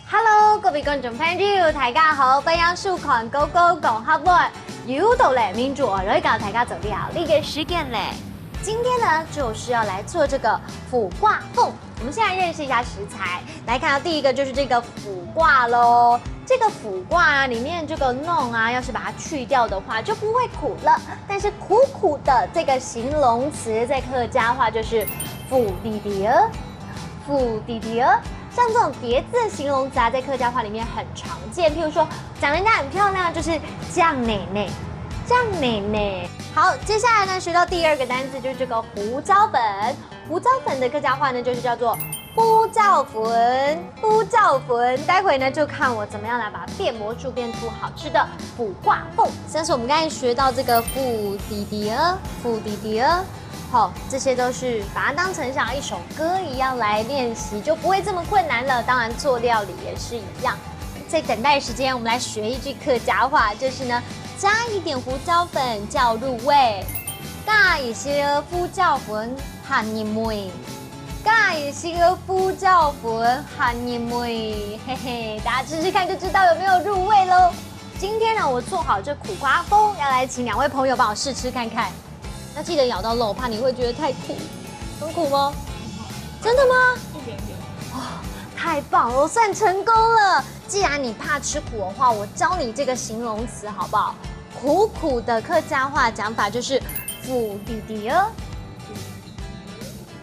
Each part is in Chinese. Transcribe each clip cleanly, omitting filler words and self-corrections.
Hello， 各位觀眾朋友，大家好，歡迎收看高高講黑話。又到了民主兒女教大家做料理嘅時間嘞。今天呢，就是要來做這個腐瓜鳳。我們先來認識一下食材。來看到第一個就是這個腐瓜咯。這個腐瓜啊，裡面這個弄啊，要是把它去掉的話，就不會苦了。但是苦苦的這個形容詞，在客家話就是腐滴滴兒，腐滴滴兒。像這種疊字形容詞啊，在客家話裡面很常見。譬如說，講人家很漂亮，就是醬奶奶，醬奶奶。好，接下來呢，學到第二個單字就是這個胡椒粉。胡椒粉的客家話呢，就是叫做胡椒粉。胡椒粉，待會呢就看我怎麼樣來把它變魔術，變出好吃的腐瓜鳳。像是我們剛才學到這個腐滴滴兒，腐滴滴兒。好，這些都是把它當成像一首歌一樣來練習，就不會這麼困難了。當然做料理也是一樣。在等待時間，我們來學一句客家話，就是呢，加一點胡椒粉叫入味，加一些胡椒粉喊入味，加一些胡椒粉喊入味，嘿嘿，大家試試看就知道有沒有入味嘍。今天呢，我做好這苦瓜風，要來請兩位朋友幫我試吃看看。要記得咬到肉，怕你會覺得太苦。很苦嗎？真的嗎？一點點。哇，太棒了，我算成功了。既然你怕吃苦的話，我教你這個形容詞好不好？苦苦的客家話講法就是腐滴滴兒，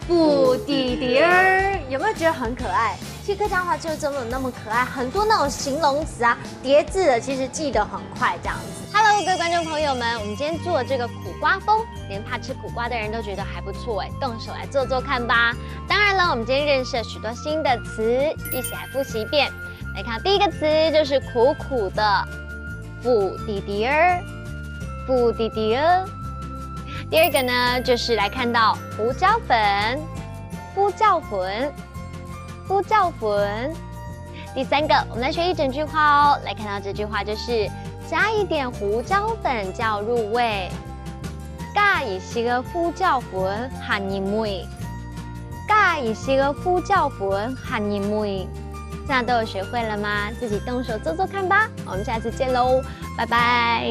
腐滴滴兒，有沒有覺得很可愛？其實客家話就真的那麼可愛，很多那種形容詞啊，疊字的，其實記得很快這樣子。Hello， 各位觀眾朋友們，我們今天做這個苦瓜風，連怕吃苦瓜的人都覺得還不錯哎，動手來做做看吧。當然了，我們今天認識了許多新的詞，一起來複習一遍。來看第一個詞就是苦苦的，腐滴滴兒，腐滴滴兒。第二個呢，就是來看到胡椒粉，胡椒粉，胡椒粉。第三個，我們來學一整句話哦。來看到這句話就是加一點胡椒粉叫入味，加一些個胡椒粉喊入味，加一些個胡椒粉喊入味。這樣都有學會了嗎？自己動手做做看吧。我們下次見嘍，拜拜。